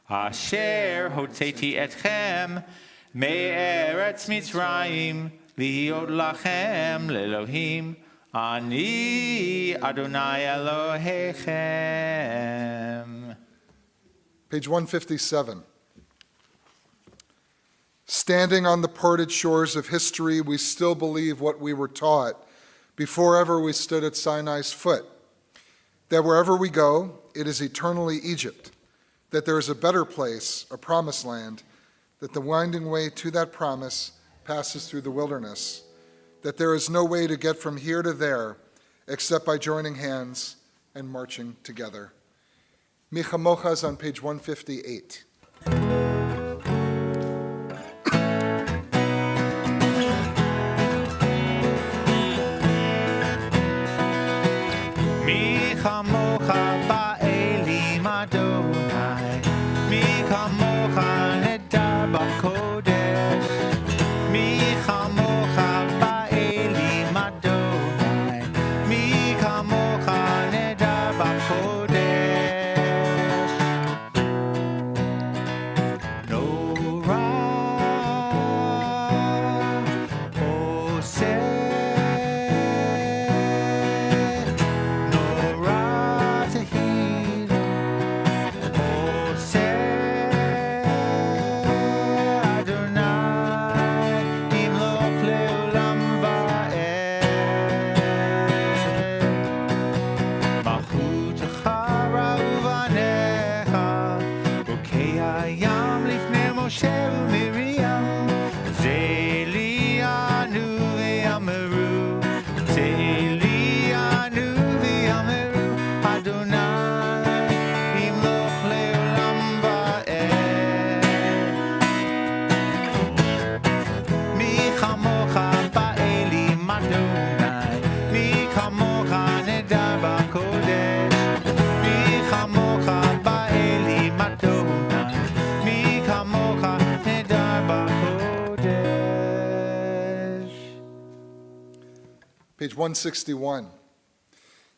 Asher hotzeti etchem me'eretz Mitzrayim liot lachem le'Elohim ani Adonai Elohechem. Page 157. Standing on the parted shores of history, we still believe what we were taught before ever we stood at Sinai's foot, that wherever we go, it is eternally Egypt, that there is a better place, a promised land, that the winding way to that promise passes through the wilderness, that there is no way to get from here to there except by joining hands and marching together. Micha Mocha is on page 158. Page 161.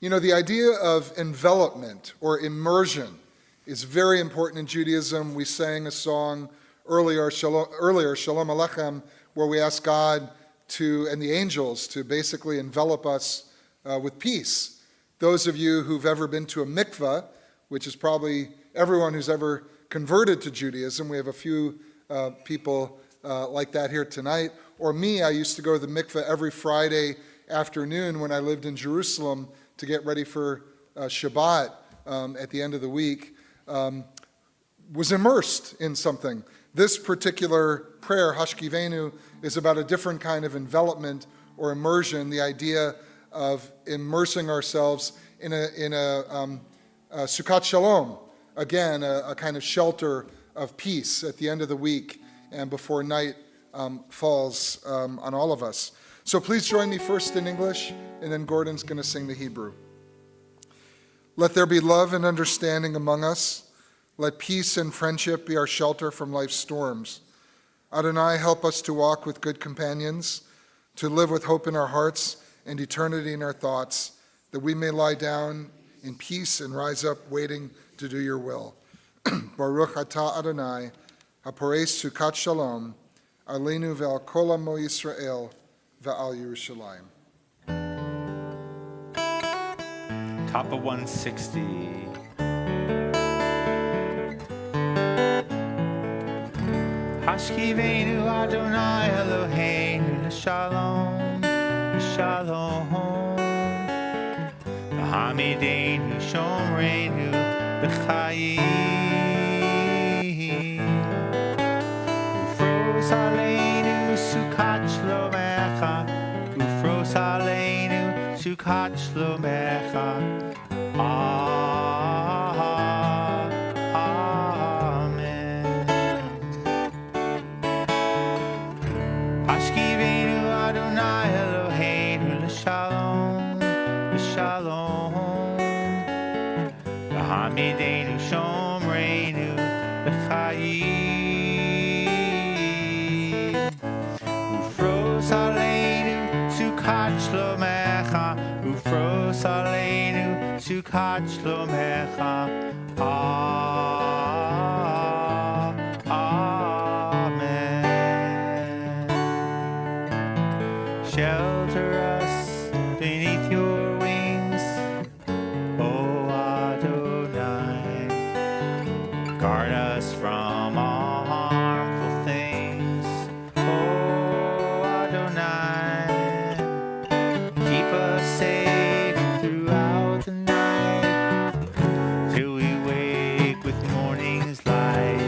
You know, the idea of envelopment or immersion is very important in Judaism. We sang a song earlier, Shalom Aleichem, where we ask God and the angels to basically envelop us with peace. Those of you who've ever been to a mikveh, which is probably everyone who's ever converted to Judaism, we have a few people like that here tonight, or me, I used to go to the mikveh every Friday afternoon when I lived in Jerusalem to get ready for Shabbat at the end of the week, was immersed in something. This particular prayer, Hashkivenu, is about a different kind of envelopment or immersion, the idea of immersing ourselves in a Sukkot Shalom, again, a kind of shelter of peace at the end of the week and before night falls on all of us. So please join me first in English, and then Gordon's going to sing the Hebrew. Let there be love and understanding among us. Let peace and friendship be our shelter from life's storms. Adonai, help us to walk with good companions, to live with hope in our hearts and eternity in our thoughts, that we may lie down in peace and rise up waiting to do your will. Baruch atah Adonai, haporei Sukkot Shalom, aleinu ve'al kol amo Yisrael, ve'al Yerushalayim. Top of 160. Hashkivenu Adonai Eloheinu l'shalom, l'shalom. V'hamidenu shomreinu b'chayim. Ufros aleinu sukat shlomecha, ufros aleinu sukat shlomecha. Hamidenu shomreinu b'chayim. Ufros aleinu sukat shlomecha, ufros aleinu sukat shlomecha. shelter us beneath your wings, O Adonai. Guard us from all harmful things, O Adonai. Keep us safe throughout the night, till we wake with morning's light.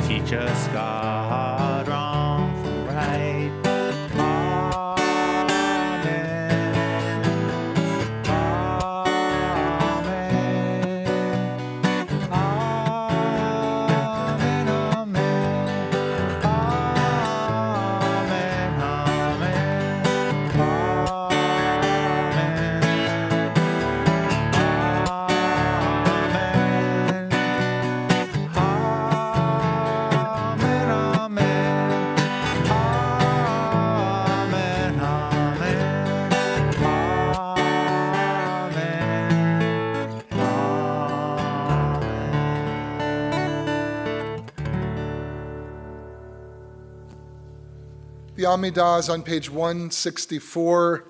Teach us, God, wrong from right. Amen. Amen. Amen. Amen. The Amidah is on page 164.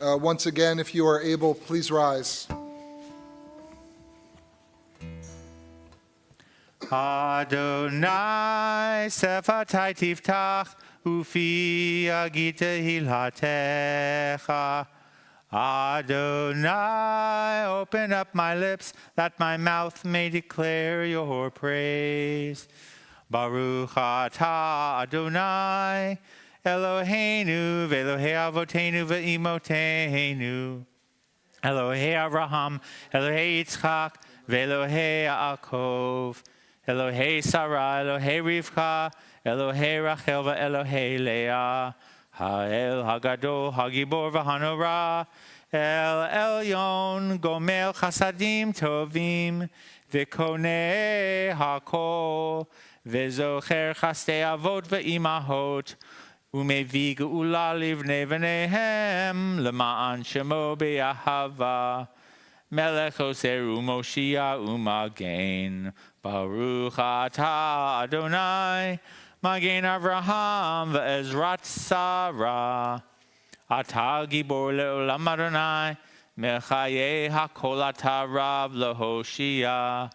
Once again, if you are able, please rise. Adonai sefatai tiftach ufi agita hilhatecha. Adonai, open up my lips that my mouth may declare your praise. Baruch atah Adonai Eloheinu ve'Elohei avotenu ve'imotenu. Elohei Abraham, Elohei Yitzchak, ve'Elohei Yaakov. Elohei Sarah, Elohei Rivka, Elohei Rachel, ve'Elohei Leah. Ha'el Hagadol, Hagibor v'Hanora. El Elyon, Gomel Chasadim Tovim, ve'Konei Hakol, ve'Zocher Chastei Avot ve'Imahot. Umevi geula livnei v'neihem lema'an shemo be'ahava. Melech oser u'moshia u'magen. Baruch atah Adonai, magen Avraham ve'ezrat Sarah. Atah gibor le'olam Adonai, mechayei hakol atah rav lehoshia.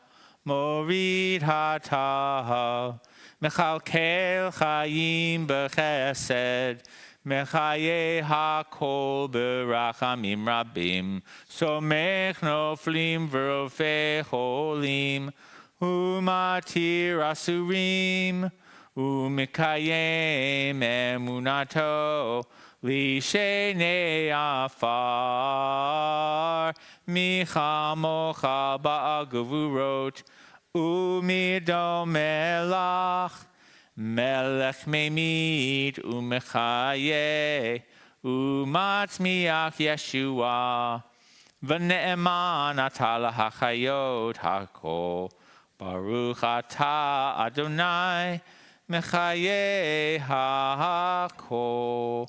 Morid hatah. Mechalkel chayim b'chesed, mechaye hakol b'rachamim rabim, somech noflim v'rofei cholim, umatir asurim, umekayem emunato, lishenei afar, michamocha ba'agavurot, Umidom melach, melech memit umechaye, umatzmiach Yeshua, v'ne'eman atah lahachayot hakol, baruch atah Adonai, mechaye hakol.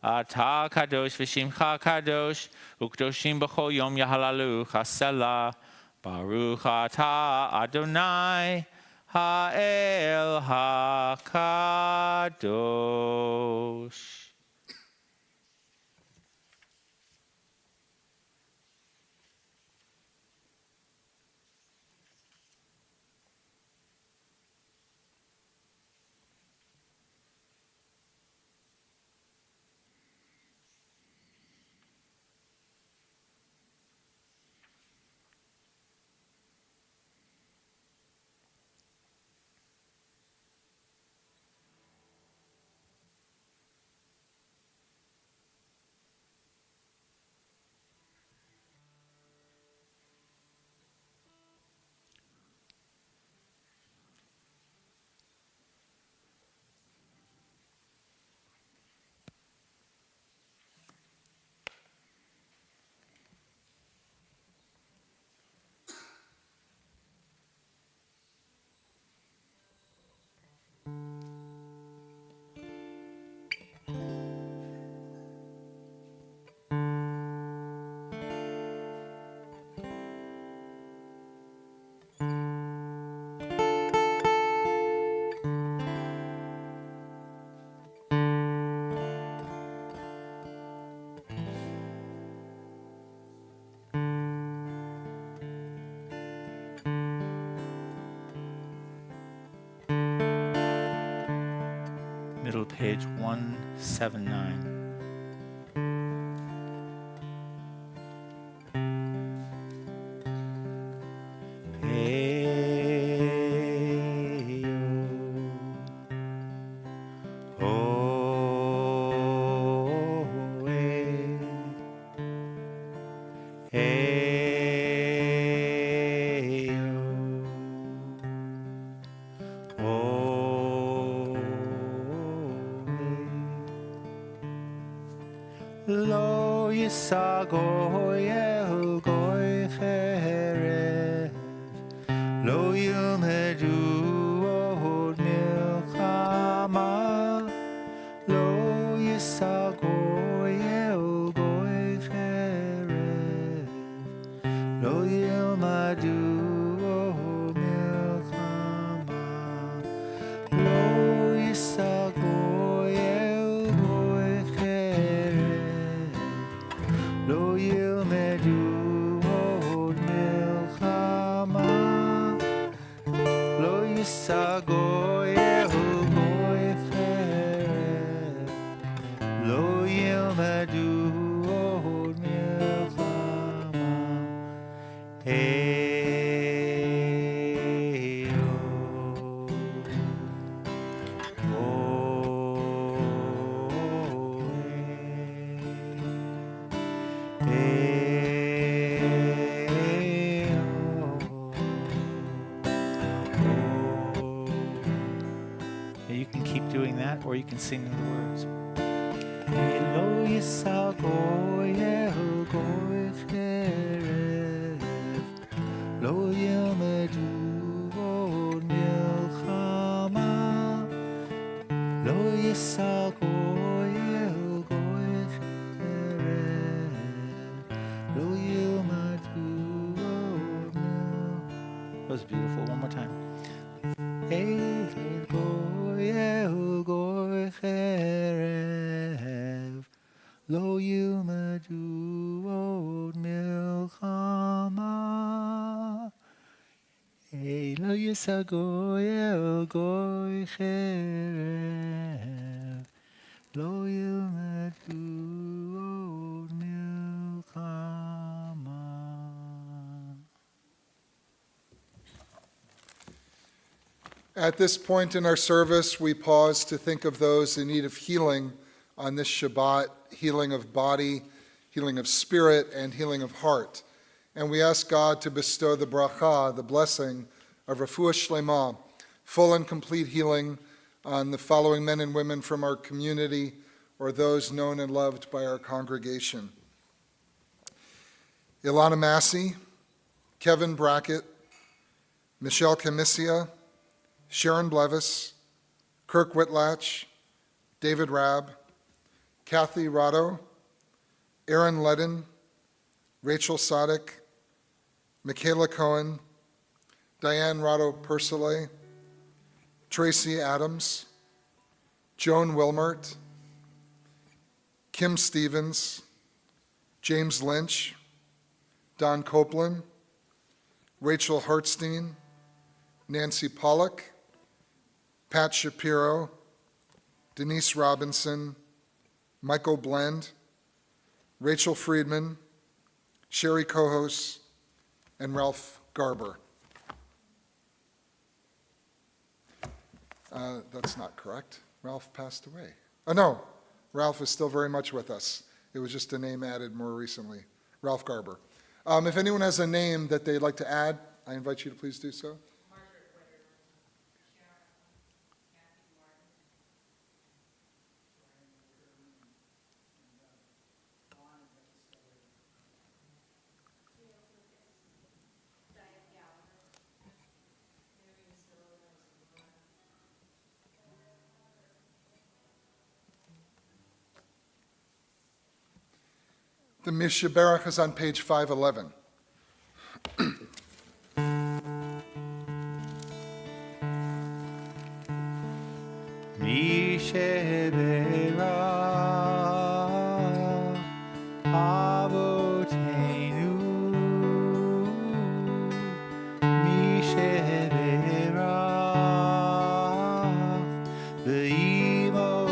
Atah kadosh v'shimcha kadosh, u'kdoshim b'chol yom yahalalu chasela. Baruch atah Adonai ha'el hakadosh. middle page 179. Lo yisagoy el goy cherev, lo yilmedu od milchama. Lo yisagoy el goy cherev, lo yilmedu od milchama. Lo yisagoy el goy cherev, lo yilmedu od milchama. Lo yisagoy el goy cherev, lo yilmedu od milchama. You can keep doing that, or you can sing the words. Lo yisagoy el goy cherev, lo yilmedu od milchama. Lo yisagoy el goy cherev, lo yilmedu od milchama. That was beautiful. One more time. El goy cherev, lo yilmedu od milchama. Lo yisagoy el goy cherev, lo yilmedu od milchama. At this point in our service, we pause to think of those in need of healing on this Shabbat, healing of body, healing of spirit, and healing of heart. And we ask God to bestow the bracha, the blessing of refuah shlema, full and complete healing on the following men and women from our community or those known and loved by our congregation. Ilana Massey, Kevin Brackett, Michelle Camisia, Sharon Blevis, Kirk Whitlatch, David Rabb, Kathy Rotto, Aaron Ledden, Rachel Sadek, Michaela Cohen, Diane Rotto Persile, Tracy Adams, Joan Wilmert, Kim Stevens, James Lynch, Don Copeland, Rachel Hartstein, Nancy Pollock, Pat Shapiro, Denise Robinson, Michael Blend, Rachel Friedman, Sherry Kohos, and Ralph Garber. That's not correct. Ralph passed away. Oh, no, Ralph is still very much with us. It was just a name added more recently. Ralph Garber. If anyone has a name that they'd like to add, I invite you to please do so. The Mishaberach is on page 511. Mishaberach Avoteinu, Mishaberach V'imo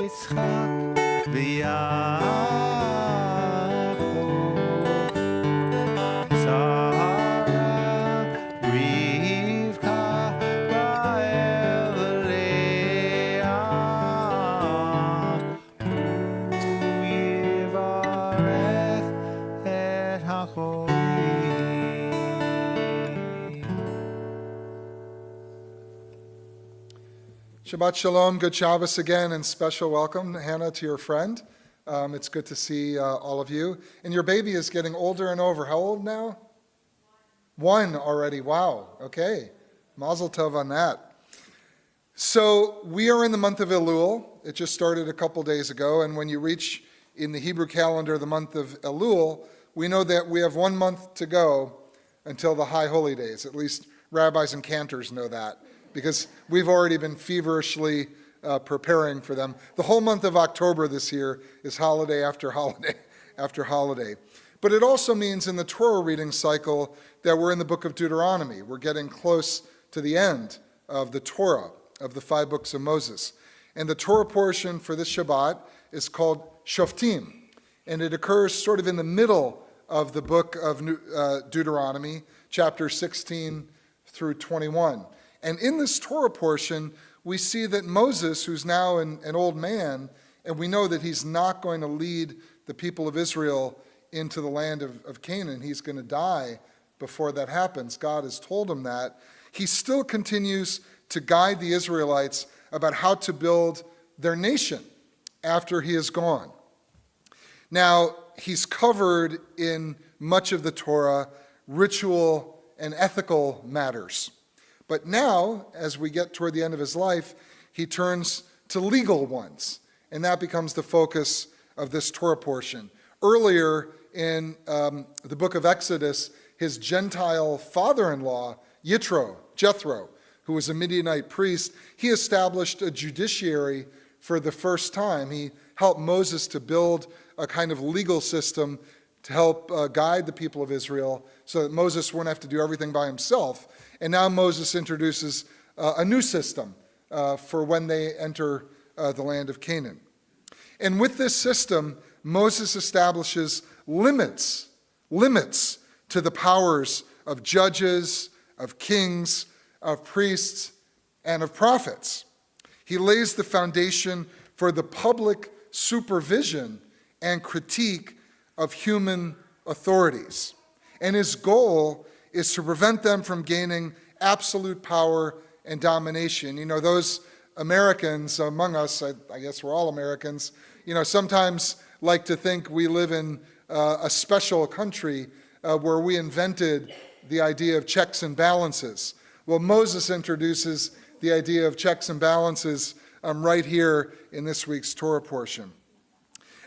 יצחק ויעקב, שרה, רבקה, רחל ולאה, הוא יברך את החולים. Shabbat Shalom, good Shabbos again, and special welcome, Hannah, to your friend. It's good to see all of you. And your baby is getting older and over. How old now? 1 already. Wow. Okay. Mazel tov on that. So we are in the month of Elul. It just started a couple days ago. And when you reach in the Hebrew calendar the month of Elul, we know that we have 1 month to go until the high holy days. At least rabbis and cantors know that, because we've already been feverishly preparing for them. The whole month of October this year is holiday after holiday after holiday. But it also means in the Torah reading cycle that we're in the book of Deuteronomy. We're getting close to the end of the Torah, of the 5 books of Moses. And the Torah portion for this Shabbat is called Shoftim. And it occurs sort of in the middle of the book of Deuteronomy, chapter 16 through 21. And in this Torah portion, we see that Moses, who's now an old man, and we know that he's not going to lead the people of Israel into the land of Canaan. He's going to die before that happens. God has told him that. He still continues to guide the Israelites about how to build their nation after he is gone. Now, he's covered in much of the Torah ritual and ethical matters. But now, as we get toward the end of his life, he turns to legal ones, and that becomes the focus of this Torah portion. Earlier in the book of Exodus, his Gentile father-in-law, Jethro, who was a Midianite priest, he established a judiciary for the first time. He helped Moses to build a kind of legal system to help guide the people of Israel so that Moses wouldn't have to do everything by himself. And now Moses introduces a new system for when they enter the land of Canaan. And with this system, Moses establishes limits to the powers of judges, of kings, of priests, and of prophets. He lays the foundation for the public supervision and critique of human authorities. And his goal is to prevent them from gaining absolute power and domination. You know, those Americans among us, I guess we're all Americans, sometimes like to think we live in a special country where we invented the idea of checks and balances. Well, Moses introduces the idea of checks and balances right here in this week's Torah portion.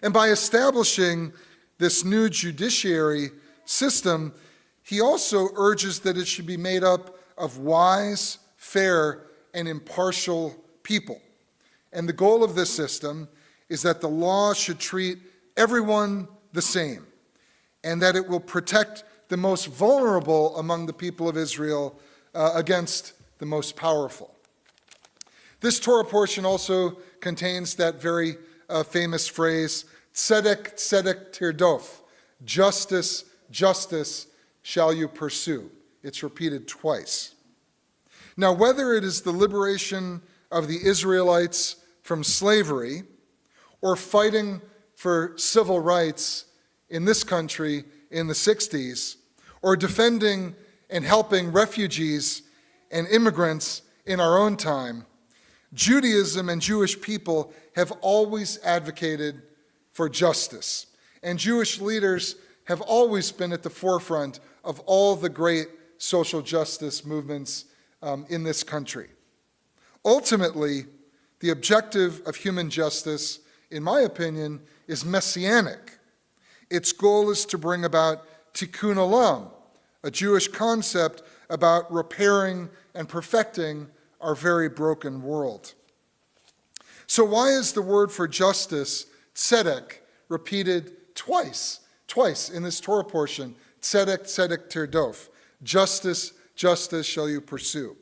And by establishing this new judiciary system, he also urges that it should be made up of wise, fair, and impartial people. And the goal of this system is that the law should treat everyone the same, and that it will protect the most vulnerable among the people of Israel against the most powerful. This Torah portion also contains that very famous phrase, tzedek, tzedek tirdof, justice, justice shall you pursue. It's repeated twice. Now, whether it is the liberation of the Israelites from slavery or fighting for civil rights in this country in the 60s, or defending and helping refugees and immigrants in our own time, Judaism and Jewish people have always advocated for justice. And Jewish leaders have always been at the forefront of all the great social justice movements in this country. Ultimately, the objective of human justice, in my opinion, is messianic. Its goal is to bring about tikkun olam, a Jewish concept about repairing and perfecting our very broken world. So why is the word for justice, tzedek, repeated twice in this Torah portion? Tzedek, tzedek tirdof. Justice, justice shall you pursue.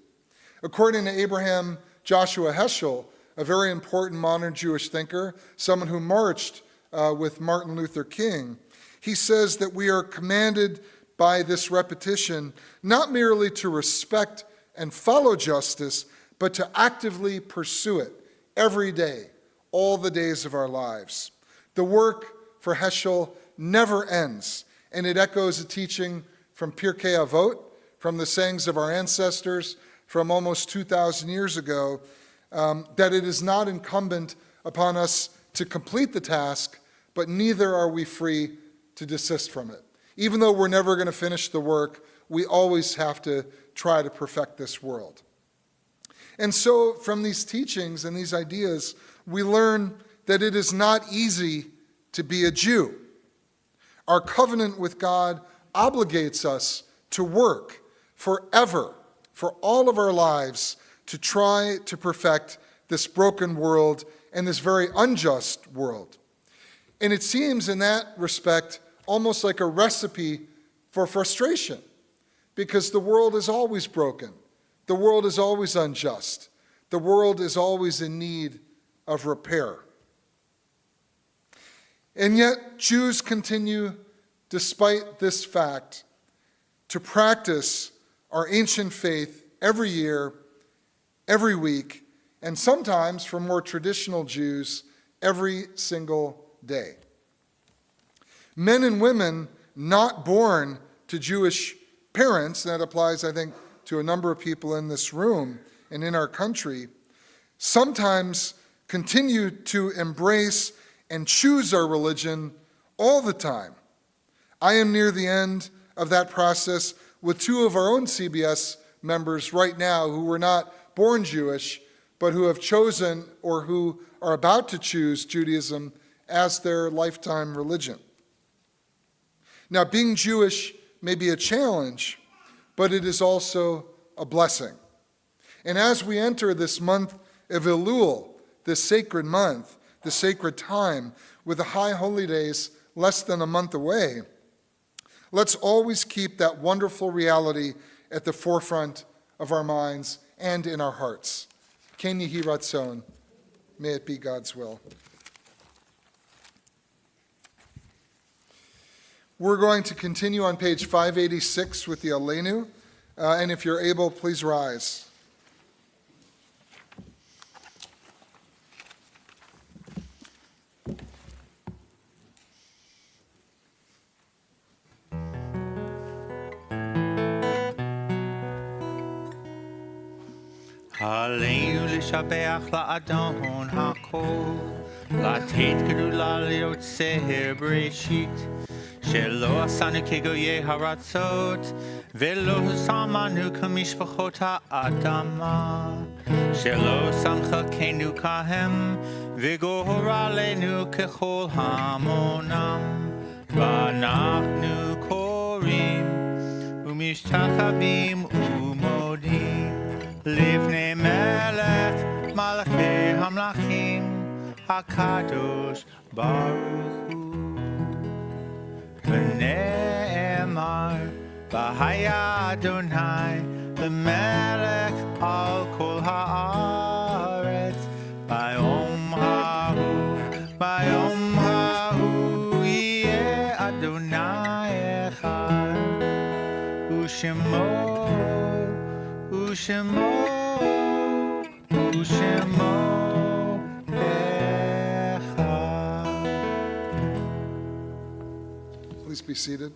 According to Abraham Joshua Heschel, a very important modern Jewish thinker, someone who marched with Martin Luther King, he says that we are commanded by this repetition not merely to respect and follow justice, but to actively pursue it every day, all the days of our lives. The work for Heschel never ends, and it echoes a teaching from Pirkei Avot, from the sayings of our ancestors from almost 2,000 years ago, that it is not incumbent upon us to complete the task, but neither are we free to desist from it. Even though we're never going to finish the work, we always have to try to perfect this world. And so from these teachings and these ideas, we learn that it is not easy to be a Jew. Our covenant with God obligates us to work forever, for all of our lives, to try to perfect this broken world and this very unjust world. And it seems in that respect almost like a recipe for frustration, because the world is always broken. The world is always unjust. The world is always in need of repair. And yet, Jews continue, despite this fact, to practice our ancient faith every year, every week, and sometimes, for more traditional Jews, every single day. Men and women not born to Jewish parents, that applies, I think, to a number of people in this room and in our country, sometimes continue to embrace and choose our religion all the time. I am near the end of that process with two of our own CBS members right now who were not born Jewish, but who have chosen or who are about to choose Judaism as their lifetime religion. Now, being Jewish may be a challenge, but it is also a blessing. And as we enter this month of Elul, this sacred month, the sacred time, with the high holy days less than a month away, let's always keep that wonderful reality at the forefront of our minds and in our hearts. Ken Yehi Ratzon, may it be God's will. We're going to continue on page 586 with the Aleinu, and if you're able, please rise. עלינו לשבח לאדון הכל, לתת גדולה ליוצר בראשית, שלא עשנו כגויי הרצות, ולא שמנו כמשפחות האדמה, שלא שם חלקנו כהם, וגורלנו ככל המונם, ואנחנו קוראים ומשתחווים ומודים. לפני מלך מלכי המלכים הקדוש ברוך הוא ונאמר והיה אדוני למלך על כל הארץ ביום ההוא יהיה אדוני אחד ושמו Please be seated.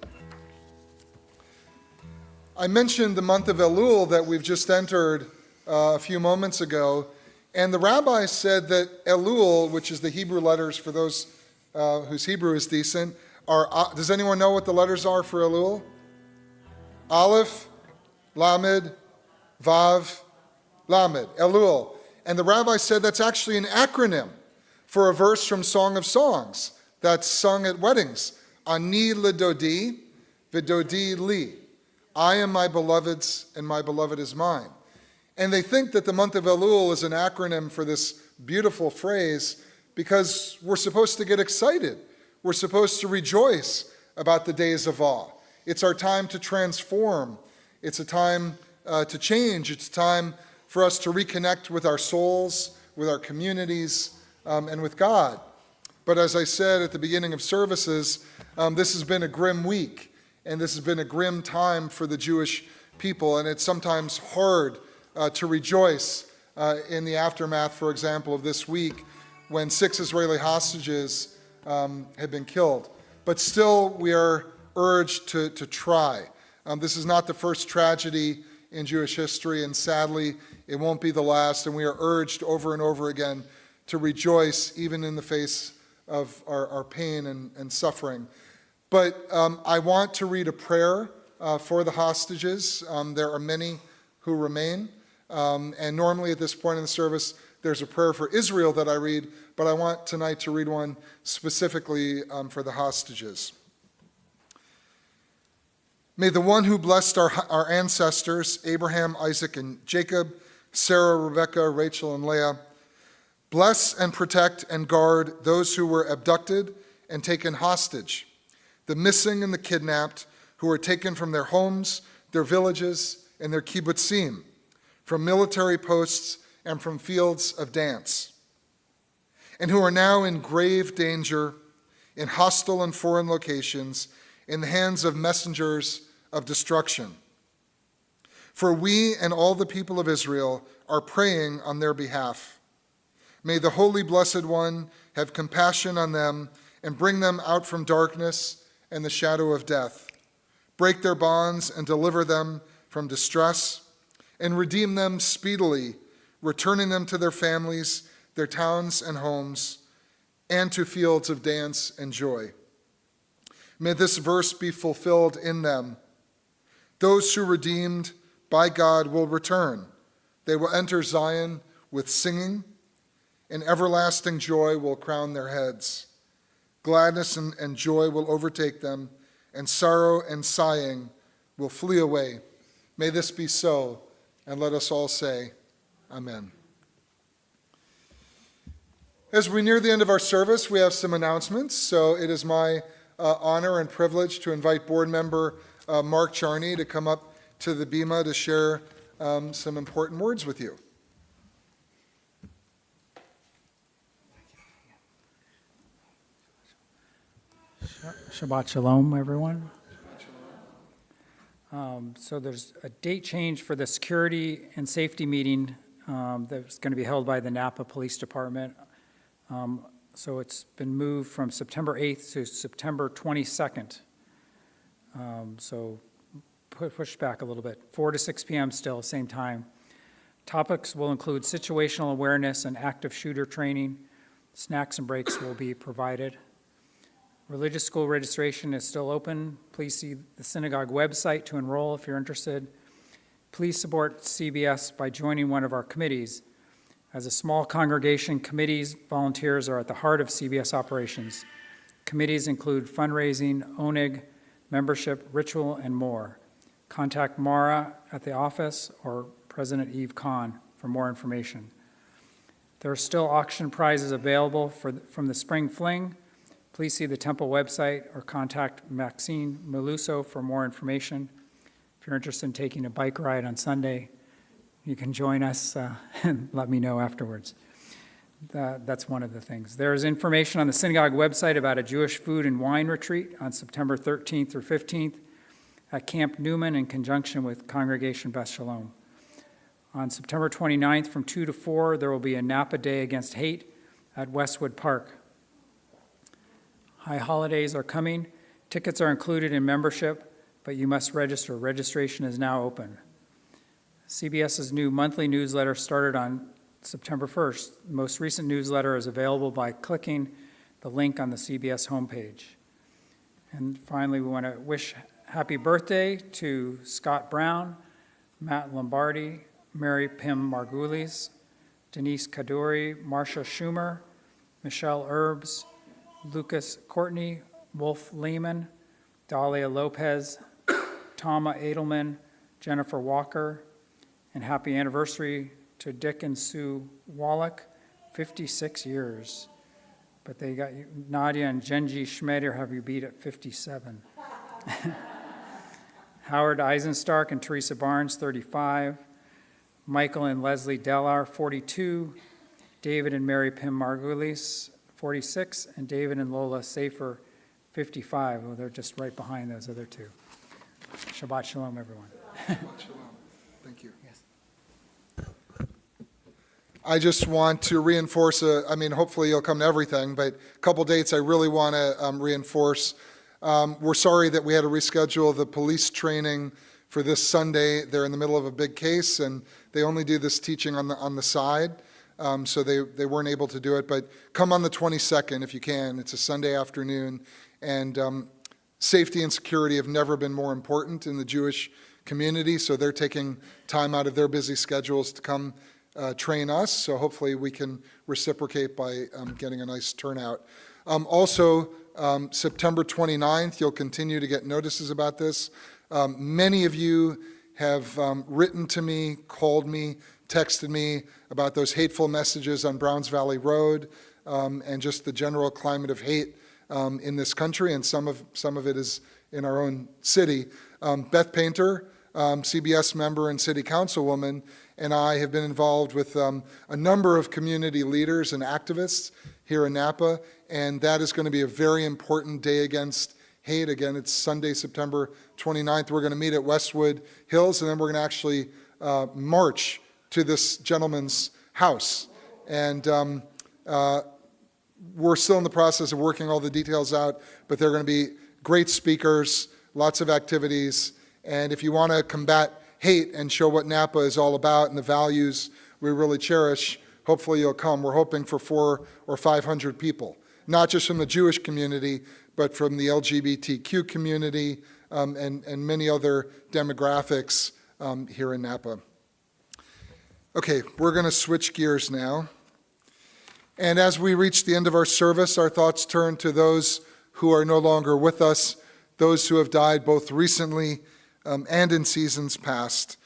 I mentioned the month of Elul that we've just entered a few moments ago, and the rabbi said that Elul, which is the Hebrew letters for those whose Hebrew is decent, are, does anyone know what the letters are for Elul? Aleph, Lamed, Vav, Lamed, Elul. And the rabbi said that's actually an acronym for a verse from Song of Songs that's sung at weddings. Ani ledodi, v'dodi li. I am my beloved's, and my beloved is mine. And they think that the month of Elul is an acronym for this beautiful phrase because we're supposed to get excited. We're supposed to rejoice about the days of awe. It's our time to transform. It's a time to change. It's time for us to reconnect with our souls, with our communities, and with God. But as I said at the beginning of services, this has been a grim week, and this has been a grim time for the Jewish people, and it's sometimes hard to rejoice in the aftermath, for example, of this week when 6 Israeli hostages had been killed. But still, we are urged to try. This is not the first tragedy in Jewish history, and sadly, it won't be the last, and we are urged over and over again to rejoice even in the face of our pain and suffering. But I want to read a prayer for the hostages. There are many who remain, and normally at this point in the service, there's a prayer for Israel that I read, but I want tonight to read one specifically for the hostages. May the one who blessed our ancestors, Abraham, Isaac, and Jacob, Sarah, Rebekah, Rachel, and Leah, bless and protect and guard those who were abducted and taken hostage, the missing and the kidnapped who were taken from their homes, their villages, and their kibbutzim, from military posts and from fields of dance, and who are now in grave danger in hostile and foreign locations in the hands of messengers of destruction. For we and all the people of Israel are praying on their behalf. May the Holy Blessed One have compassion on them and bring them out from darkness and the shadow of death. Break their bonds and deliver them from distress, and redeem them speedily, returning them to their families, their towns and homes, and to fields of dance and joy. May this verse be fulfilled in them. Those who redeemed by God will return. They will enter Zion with singing, and everlasting joy will crown their heads. Gladness and joy will overtake them, and sorrow and sighing will flee away. May this be so, and let us all say, Amen. As we near the end of our service, we have some announcements. So it is my honor and privilege to invite board member Mark Charney to come up to the bima to share some important words with you. Shabbat Shalom, everyone. So there's a date change for the security and safety meeting that's going to be held by the Napa Police Department. So it's been moved from September 8th to September 22nd. So pushed back a little bit, 4 to 6 p.m. still, same time. Topics will include situational awareness and active shooter training. Snacks and breaks will be provided. Religious school registration is still open. Please see the synagogue website to enroll if you're interested. Please support CBS by joining one of our committees. As a small congregation, committees, volunteers are at the heart of CBS operations. Committees include fundraising, ONIG, membership, ritual, and more. Contact Mara at the office or President Eve Kahn for more information. There are still auction prizes available from the Spring Fling. Please see the temple website or contact Maxine Meluso for more information. If you're interested in taking a bike ride on Sunday, you can join us and let me know afterwards. That's one of the things. There is information on the synagogue website about a Jewish food and wine retreat on September 13th through 15th at Camp Newman in conjunction with Congregation Beth Shalom. On September 29th from 2 to 4, there will be a Napa Day Against Hate at Westwood Park. High holidays are coming. Tickets are included in membership, but you must register. Registration is now open. CBS's new monthly newsletter started on September 1st. The most recent newsletter is available by clicking the link on the CBS homepage. And finally, we want to wish happy birthday to Scott Brown, Matt Lombardi, Mary Pim Margulies, Denise Kaduri, Marcia Schumer, Michelle Herbs, Lucas Courtney, Wolf Lehman, Dahlia Lopez, Tama Edelman, Jennifer Walker, and happy anniversary to Dick and Sue Wallach, 56 years. But they got you, Nadia and Genji Schmeder have you beat at 57. Howard Eisenstark and Teresa Barnes, 35. Michael and Leslie Dellar, 42. David and Mary Pim Margulies, 46, and David and Lola Safer, 55. Well, they're just right behind those other two. Shabbat Shalom, everyone. Shabbat Shalom. Thank you. Yes. I just want to reinforce, hopefully you'll come to everything, but a couple dates I really want to reinforce. We're sorry that we had to reschedule the police training for this Sunday. They're in the middle of a big case, and they only do this teaching on the side, so they weren't able to do it. But come on the 22nd if you can. It's a Sunday afternoon, and safety and security have never been more important in the Jewish community, so they're taking time out of their busy schedules to come train us, so hopefully we can reciprocate by getting a nice turnout. Also, September 29th, you'll continue to get notices about this. Many of you have written to me, called me, texted me about those hateful messages on Browns Valley Road, and just the general climate of hate in this country, and some of it is in our own city. Beth Painter, CBS member and city councilwoman, and I have been involved with a number of community leaders and activists here in Napa, and that is going to be a very important day against hate. Again, it's Sunday, September 29th. We're going to meet at Westwood Hills, and then we're going to actually march to this gentleman's house. And we're still in the process of working all the details out, but they're going to be great speakers, lots of activities, and if you want to combat hate and show what Napa is all about and the values we really cherish, hopefully you'll come. We're hoping for 400 or 500 people, not just from the Jewish community, but from the LGBTQ community and many other demographics here in Napa. Okay, we're going to switch gears now. And as we reach the end of our service, our thoughts turn to those who are no longer with us, those who have died both recently and in seasons past,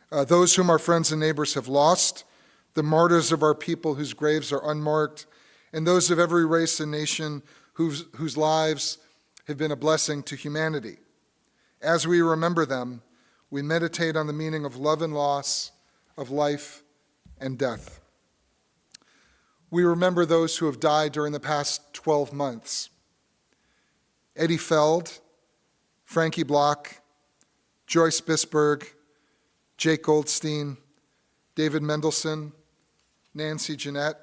those whom our friends and neighbors have lost, the martyrs of our people whose graves are unmarked, and those of every race and nation whose lives have been a blessing to humanity. As we remember them, we meditate on the meaning of love and loss, of life and death. We remember those who have died during the past 12 months. Eddie Feld, Frankie Block, Joyce Bisberg, Jake Goldstein, David Mendelson, Nancy Jeanette,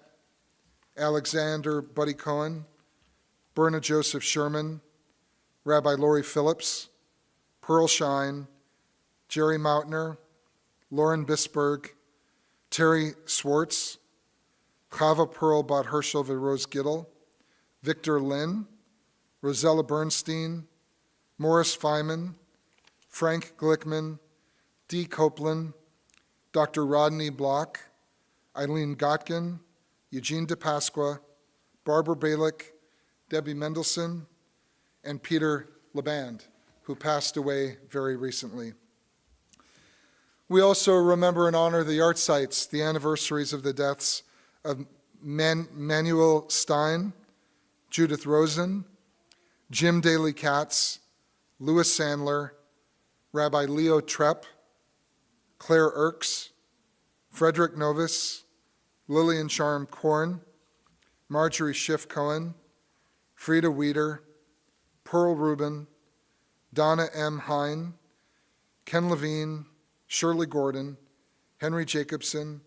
Alexander Buddy Cohen, Berna Joseph Sherman, Rabbi Lori Phillips, Pearl Shine, Jerry Mautner, Lauren Bisberg, Terry Swartz, Chava Pearl Bat Herschel Rose Giddle, Victor Lynn, Rosella Bernstein, Morris Feynman, Frank Glickman, Dee Copeland, Dr. Rodney Block, Eileen Gotkin, Eugene DePasqua, Barbara Balick, Debbie Mendelson, and Peter Laband, who passed away very recently. We also remember and honor the art sites, the anniversaries of the deaths of Manuel Stein, Judith Rosen, Jim Daly Katz, Louis Sandler, Rabbi Leo Trepp, Claire Erks, Frederick Novus, Lillian Charm Korn, Marjorie Schiff Cohen, Frida Weider, Pearl Rubin, Donna M. Hine, Ken Levine, Shirley Gordon, Henry Jacobson,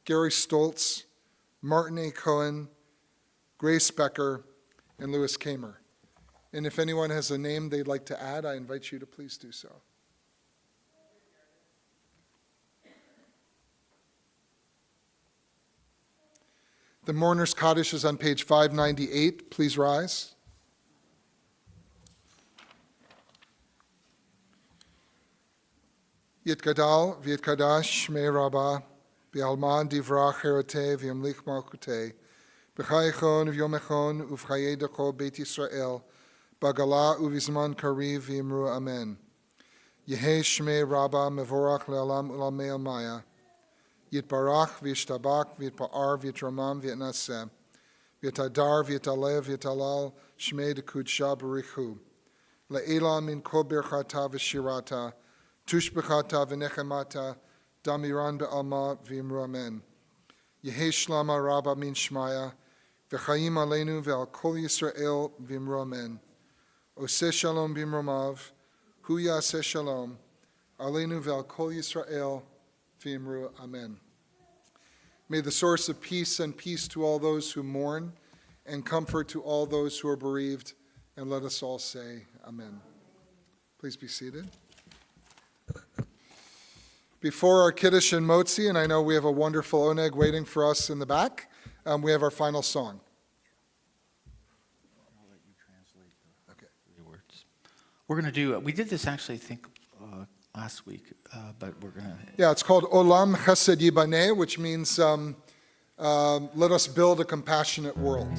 Gary Stoltz, Martin A. Cohen, Grace Becker, and Louis Kamer. And if anyone has a name they'd like to add, I invite you to please do so. The Mourner's Kaddish is on page 598. Please rise. Yitgadal v'yitkadash shmei Rabbah b'alman divrach heroteh v'yamlich malchuteh b'chayechon v'yomechon uv'chayei dachol Beit Yisrael b'gala uv'izman kariv v'yimru amen. Yehei shmei Rabbah mevorach le'alam u'lamei almaya Yitbarach v'yishtabak v'yitpa'ar v'yitramam v'yitnaseh v'yitadar v'yitalev v'yitalal shmei dekudsha b'richu le'ela min kol birchata v'shirata Tushbechata v'nechemata, damiran be'alma v'imru amen. Yehi Shlama Rabba Min Shmaya, V'chaim Aleinu Ve'al Kol Yisrael V'imro Amen. Oseh Shalom B'imromav, Hu Yaseh Shalom, Aleinu Ve'al Kol Yisrael V'imro Amen. May the source of peace send peace to all those who mourn and comfort to all those who are bereaved, and let us all say Amen. Please be seated. Before our Kiddush and Motzi, and I know we have a wonderful oneg waiting for us in the back, we have our final song. I'll let you translate Okay. the words. We're going to do, we did this actually, I think, last week, but we're going to. Yeah, it's called Olam Chesed Yibaneh, which means let us build a compassionate world.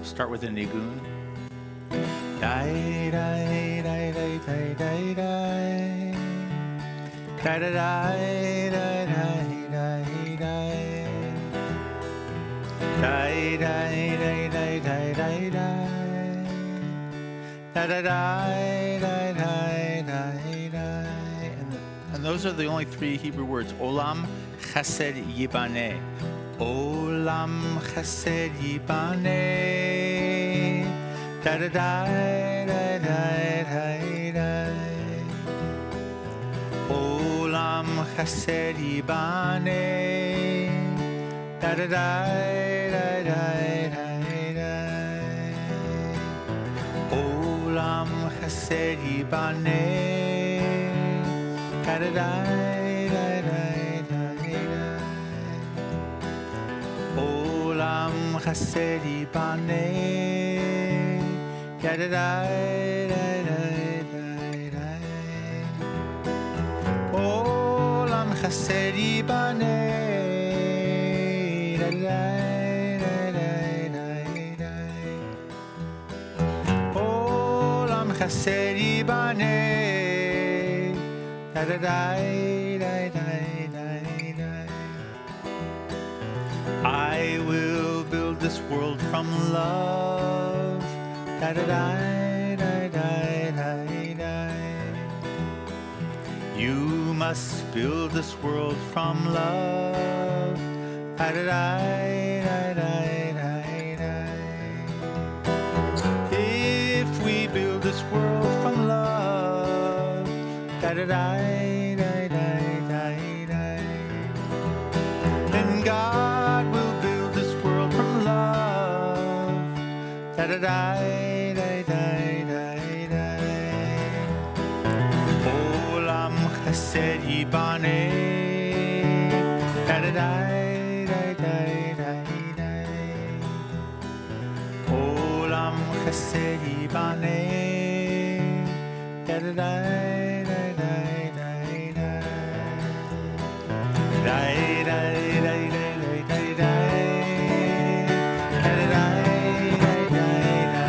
Start with a nigun. Dai dai dai dai dai dai dai. Dai dai dai dai dai dai. Dai dai dai dai dai dai dai. Dai dai dai dai dai dai dai. And those are the only three Hebrew words. Olam Chesed Yibaneh. Olam Chesed Yibaneh. Da da da da da da da. Olam Chesed Yibaneh. Da da da da da da. Olam Chesed Yibaneh. Da da da da da da. Olam Chesed Yibaneh. Da da da da da da. Olam Chesed Yibaneh. Da da da da da. Olam Chesed Yibaneh. Da da da da da da. I will build this world from love. Da da da da da da da. You must build this world from love. Da da da da da da da. If we build this world from love, da da da da da da da, then God will build this world from love. Da da da. Chesed Yibaneh. Da da da da da da da. Olam Chesed Yibaneh. Da da da da da da da. Da da da da da da. Da da da da da da.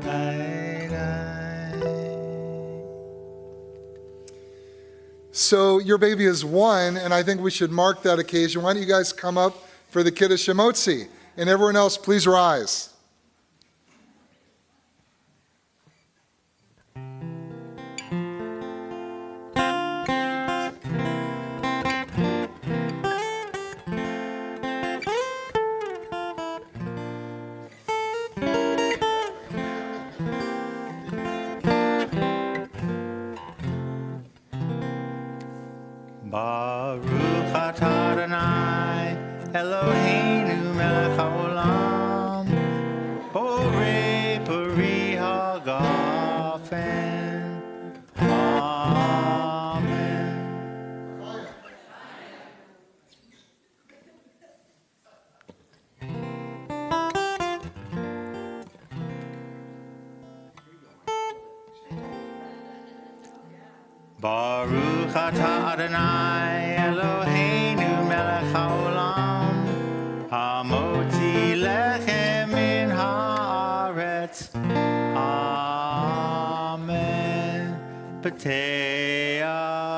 Da da. So your baby is 1, and I think we should mark that occasion. Why don't you guys come up for the Kiddush and Motzi? And everyone else, please rise. Baruch atah Adonai Eloheinu melech haolam borei peri hagafen. Amen. Baruch Atah Adonai Eloheinu melech haolam hamotzi lechem min haaretz. Amen. Pateah.